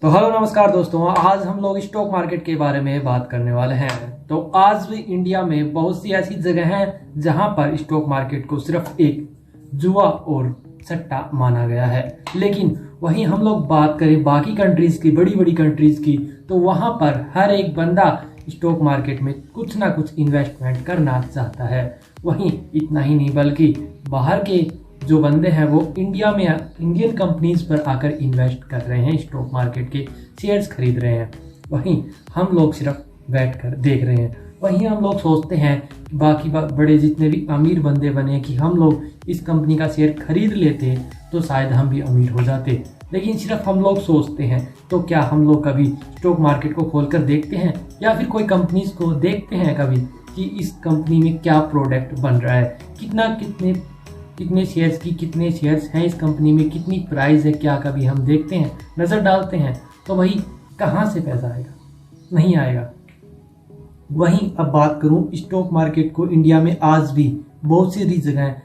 तो हेलो नमस्कार दोस्तों, आज हम लोग स्टॉक मार्केट के बारे में बात करने वाले हैं। तो आज भी इंडिया में बहुत सी ऐसी जगह हैं जहां पर स्टॉक मार्केट को सिर्फ एक जुआ और सट्टा माना गया है। लेकिन वहीं हम लोग बात करें बाकी कंट्रीज की, बड़ी बड़ी कंट्रीज की, तो वहां पर हर एक बंदा स्टॉक मार्केट में कुछ ना कुछ इन्वेस्टमेंट करना चाहता है। वहीं इतना ही नहीं बल्कि बाहर के जो बंदे हैं वो इंडिया में इंडियन कंपनीज पर आकर इन्वेस्ट कर रहे हैं, स्टॉक मार्केट के शेयर्स खरीद रहे हैं। वहीं हम लोग सिर्फ बैठ कर देख रहे हैं। वहीं हम लोग सोचते हैं कि बाकी बड़े जितने भी अमीर बंदे बने कि हम लोग इस कंपनी का शेयर खरीद लेते तो शायद हम भी अमीर हो जाते। लेकिन सिर्फ हम लोग सोचते हैं। तो क्या हम लोग कभी स्टॉक मार्केट को खोलकर देखते हैं या फिर कोई कंपनीज को देखते हैं कभी कि इस कंपनी में क्या प्रोडक्ट बन रहा है, कितने शेयर्स की कितने शेयर्स हैं इस कंपनी में, कितनी प्राइस है, क्या कभी हम देखते हैं, नज़र डालते हैं? तो वही कहाँ से पैसा आएगा? नहीं आएगा। वहीं अब बात करूं स्टॉक मार्केट को इंडिया में आज भी बहुत सी जगह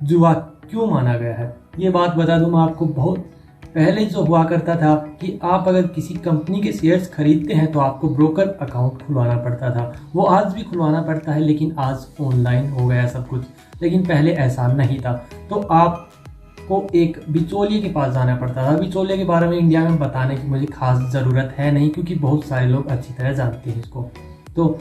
जुआ क्यों माना गया है, ये बात बता दूं मैं आपको। बहुत पहले जो हुआ करता था कि आप अगर किसी कंपनी के शेयर्स खरीदते हैं तो आपको ब्रोकर अकाउंट खुलवाना पड़ता था। वो आज भी खुलवाना पड़ता है, लेकिन आज ऑनलाइन हो गया सब कुछ। लेकिन पहले ऐसा नहीं था। तो आपको एक बिचौलिए के पास जाना पड़ता था। बिचौलिए के बारे में इंडिया में बताने की मुझे खास ज़रूरत है नहीं, क्योंकि बहुत सारे लोग अच्छी तरह जानते हैं इसको। तो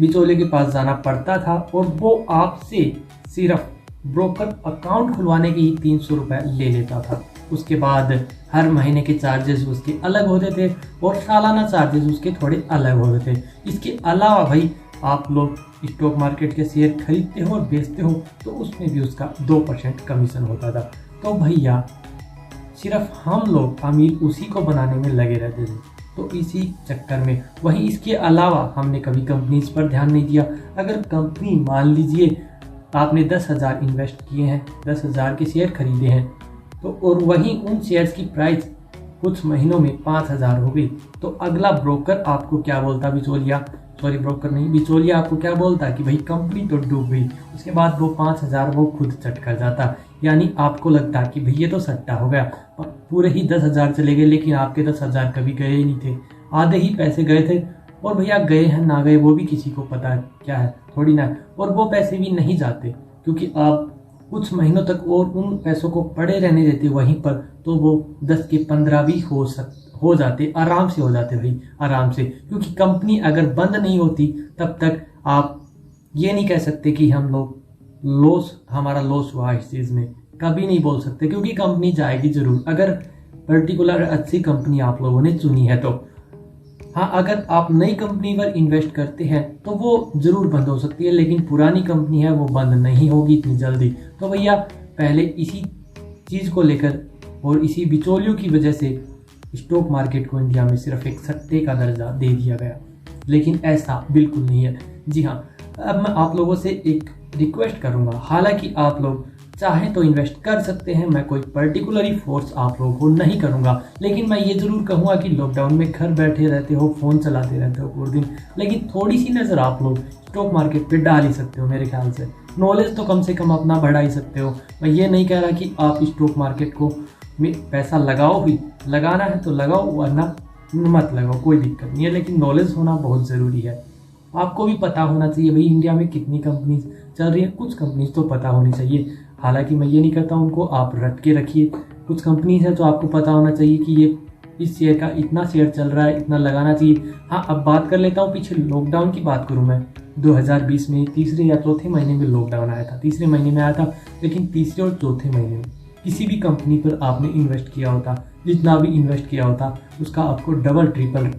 बिचौलिए के पास जाना पड़ता था और वो आपसे सिर्फ ब्रोकर अकाउंट खुलवाने के ही 300 रुपये ले लेता था। उसके बाद हर महीने के चार्जेस उसके अलग होते थे और सालाना चार्जेस उसके थोड़े अलग होते थे। इसके अलावा भाई आप लोग स्टॉक मार्केट के शेयर खरीदते हो और बेचते हो तो उसमें भी उसका 2% कमीशन होता था। तो भैया सिर्फ हम लोग अमीर उसी को बनाने में लगे रहते थे। तो इसी चक्कर में वहीं इसके अलावा हमने कभी कंपनीज पर ध्यान नहीं दिया। अगर कंपनी मान लीजिए आपने 10,000 इन्वेस्ट किए हैं, 10,000 के शेयर खरीदे हैं, तो और वहीं उन शेयर्स की प्राइस कुछ महीनों में 5,000 हो गई, तो अगला ब्रोकर आपको क्या बोलता, बिचौलिया आपको क्या बोलता कि भाई कंपनी तो डूब गई। उसके बाद वो 5,000 वो खुद चट कर जाता। यानी आपको लगता कि भाई ये तो सट्टा हो गया, पूरे ही 10,000 चले गए, लेकिन आपके 10,000 कभी गए ही नहीं थे, आधे ही पैसे गए थे। और भैया गए हैं ना गए वो भी किसी को पता क्या है, थोड़ी ना। और वो पैसे भी नहीं जाते, क्योंकि आप कुछ महीनों तक और उन पैसों को पड़े रहने देते वहीं पर, तो वो 10 के 15 भी हो जाते, आराम से हो जाते भाई, आराम से। क्योंकि कंपनी अगर बंद नहीं होती तब तक आप ये नहीं कह सकते कि हमारा लॉस हुआ इस चीज़ में, कभी नहीं बोल सकते, क्योंकि कंपनी जाएगी जरूर। अगर पर्टिकुलर अच्छी कंपनी आप लोगों ने चुनी है तो। हाँ, अगर आप नई कंपनी पर इन्वेस्ट करते हैं तो वो जरूर बंद हो सकती है, लेकिन पुरानी कंपनी है वो बंद नहीं होगी इतनी जल्दी। तो भैया पहले इसी चीज़ को लेकर और इसी बिचौलियों की वजह से स्टॉक मार्केट को इंडिया में सिर्फ एक सट्टे का दर्जा दे दिया गया, लेकिन ऐसा बिल्कुल नहीं है। जी हाँ, अब मैं आप लोगों से एक रिक्वेस्ट करूँगा। हालांकि आप लोग चाहें तो इन्वेस्ट कर सकते हैं, मैं कोई पर्टिकुलरली फोर्स आप लोगों को नहीं करूंगा, लेकिन मैं ये ज़रूर कहूँगा कि लॉकडाउन में घर बैठे रहते हो, फ़ोन चलाते रहते हो पूरे दिन, लेकिन थोड़ी सी नज़र आप लोग स्टॉक मार्केट पे डाल ही सकते हो। मेरे ख्याल से नॉलेज तो कम से कम अपना बढ़ा ही सकते हो। मैं ये नहीं कह रहा कि आप स्टॉक मार्केट को में पैसा लगाओ ही, लगाना है तो लगाओ वरना मत लगाओ, कोई दिक्कत नहीं है, लेकिन नॉलेज होना बहुत ज़रूरी है। आपको भी पता होना चाहिए भाई इंडिया में कितनी कंपनीज चल रही है, कुछ कंपनीज तो पता होनी चाहिए। हालांकि मैं ये नहीं कहता उनको आप रट के रखिए, कुछ कंपनीज है तो आपको पता होना चाहिए कि ये इस शेयर का इतना शेयर चल रहा है, इतना लगाना चाहिए। हाँ, अब बात कर लेता हूँ पीछे लॉकडाउन की बात करूँ मैं। 2020 में तीसरे या चौथे महीने में लॉकडाउन आया था, तीसरे महीने में आया था, लेकिन तीसरे और चौथे महीने में किसी भी कंपनी पर आपने इन्वेस्ट किया होता, जितना भी इन्वेस्ट किया होता उसका आपको डबल ट्रिपल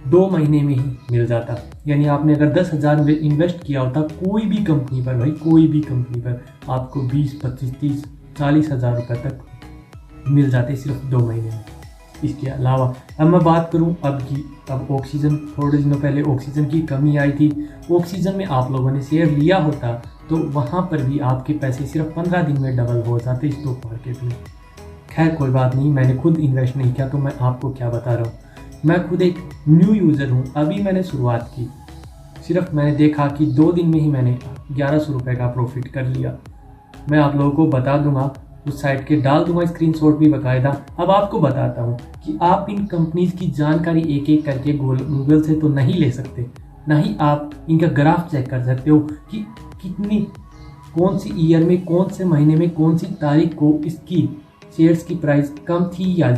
2 महीने में ही मिल जाता। यानी आपने अगर 10,000 में इन्वेस्ट किया होता कोई भी कंपनी पर, भाई कोई भी कंपनी पर, आपको 20, 25, 30, 40,000 रुपये तक मिल जाते सिर्फ 2 महीने में। इसके अलावा अब मैं बात करूं अब ऑक्सीजन, थोड़े दिनों पहले ऑक्सीजन की कमी आई थी। ऑक्सीजन में आप लोगों ने शेयर लिया होता तो वहाँ पर भी आपके पैसे सिर्फ 15 दिन में डबल हो जाते स्टॉक मार्केट में। खैर कोई बात नहीं, मैंने खुद इन्वेस्ट नहीं किया तो मैं आपको क्या बता रहा हूँ। मैं खुद एक न्यू यूज़र हूँ, अभी मैंने शुरुआत की। सिर्फ मैंने देखा कि 2 दिन में ही मैंने 1100 रुपये का प्रॉफिट कर लिया। मैं आप लोगों को बता दूंगा उस साइट के डाल दूंगा स्क्रीनशॉट भी बाकायदा। अब आपको बताता हूँ कि आप इन कंपनीज की जानकारी एक एक करके गूगल से तो नहीं ले सकते, ना ही आप इनका ग्राफ चेक कर सकते हो कि कितनी, कौन सी ईयर में, कौन से महीने में, कौन सी तारीख को इसकी शेयर्स की प्राइस कम थी या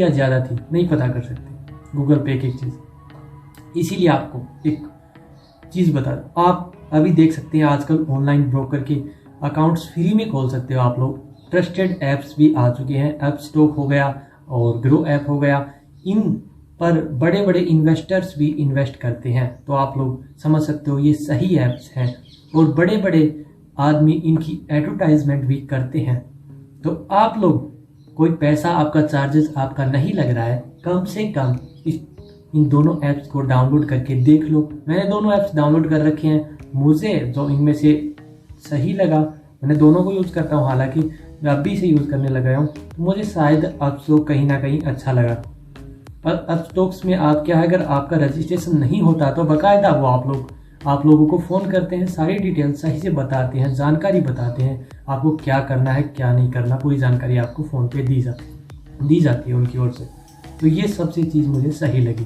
ज़्यादा थी, नहीं पता कर सकते गूगल पे एक चीज़। इसीलिए आपको एक चीज़ बता दूं, आप अभी देख सकते हैं आजकल ऑनलाइन ब्रोकर के अकाउंट्स फ्री में खोल सकते हो आप लोग। ट्रस्टेड ऐप्स भी आ चुके हैं, अपस्टॉक हो गया और ग्रो ऐप हो गया, इन पर बड़े बड़े इन्वेस्टर्स भी इन्वेस्ट करते हैं। तो आप लोग समझ सकते हो ये सही ऐप्स हैं और बड़े बड़े आदमी इनकी एडवर्टाइजमेंट भी करते हैं। तो आप लोग, कोई पैसा आपका, चार्जेस आपका नहीं लग रहा है, कम से कम इन दोनों ऐप्स को डाउनलोड करके देख लो। मैंने दोनों ऐप्स डाउनलोड कर रखे हैं, मुझे जो इनमें से सही लगा, मैंने दोनों को यूज़ करता हूँ, हालांकि मैं अभी से यूज़ करने लगा हूँ, तो मुझे शायद अपस्टॉक कहीं ना कहीं अच्छा लगा। पर अपस्टॉक्स में आप क्या है, अगर आपका रजिस्ट्रेशन नहीं होता तो बाकायदा वो आप लोगों को फ़ोन करते हैं, सारी डिटेल सही से बताते हैं, जानकारी बताते हैं आपको क्या करना है क्या नहीं करना, पूरी जानकारी आपको फ़ोन पे दी जाती है उनकी ओर से। तो ये सबसे चीज़ मुझे सही लगी।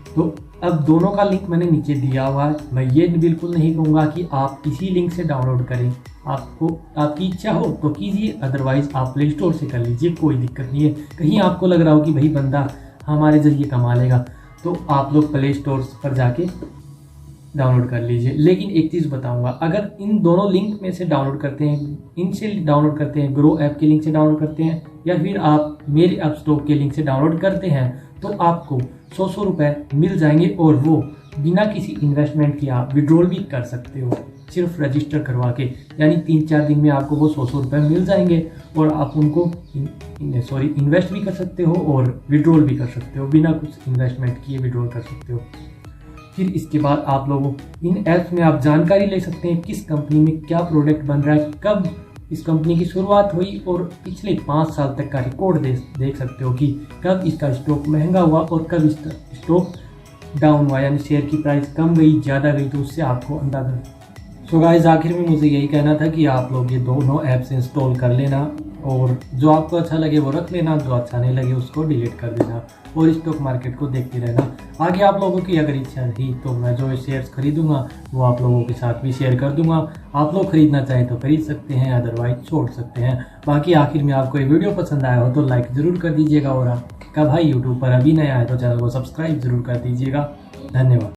तो अब दोनों का लिंक मैंने नीचे दिया हुआ है। मैं ये बिल्कुल नहीं कहूँगा कि आप इसी लिंक से डाउनलोड करें, आपकी इच्छा हो तो कीजिए, अदरवाइज़ आप प्ले स्टोर से कर लीजिए, कोई दिक्कत नहीं है। कहीं आपको लग रहा हो कि भाई बंदा हमारे ज़रिए कमा लेगा, तो आप लोग प्ले स्टोर पर जाके डाउनलोड कर लीजिए। लेकिन एक चीज़ बताऊंगा, अगर इन दोनों लिंक में से डाउनलोड करते हैं, इनसे डाउनलोड करते हैं, ग्रो ऐप के लिंक से डाउनलोड करते हैं, या फिर आप मेरे अपस्टॉक के लिंक से डाउनलोड करते हैं, तो आपको 100 रुपये मिल जाएंगे और वो बिना किसी इन्वेस्टमेंट के आप विड्रॉल भी कर सकते हो, सिर्फ रजिस्टर करवा के। यानी 3-4 दिन में आपको वो 100 रुपये मिल जाएंगे और आप उनको इन्वेस्ट भी कर सकते हो और विड्रॉल भी कर सकते हो, बिना कुछ इन्वेस्टमेंट किए विड्रॉल कर सकते हो। फिर इसके बाद आप लोगों, इन ऐप्स में आप जानकारी ले सकते हैं किस कंपनी में क्या प्रोडक्ट बन रहा है, कब इस कंपनी की शुरुआत हुई, और पिछले 5 साल तक का रिकॉर्ड देख सकते हो कि कब इसका स्टॉक महंगा हुआ और कब इसका स्टॉक डाउन हुआ, यानी शेयर की प्राइस कम गई ज़्यादा गई, तो उससे आपको अंदाजा। सो गाइस, आखिर में मुझे यही कहना था कि आप लोग ये दोनों ऐप्स इंस्टॉल कर लेना और जो आपको अच्छा लगे वो रख लेना, जो अच्छा नहीं लगे उसको डिलीट कर देना और स्टॉक मार्केट को देखते रहना। आगे आप लोगों की अगर इच्छा रही तो मैं जो शेयर्स खरीदूंगा वो आप लोगों के साथ भी शेयर कर दूंगा। आप लोग खरीदना चाहें तो खरीद सकते हैं, अदरवाइज छोड़ सकते हैं। बाकी आखिर में आपको ये वीडियो पसंद आया हो तो लाइक ज़रूर कर दीजिएगा और आपका भाई यूट्यूब पर अभी नया है तो चैनल को सब्सक्राइब ज़रूर कर दीजिएगा। धन्यवाद।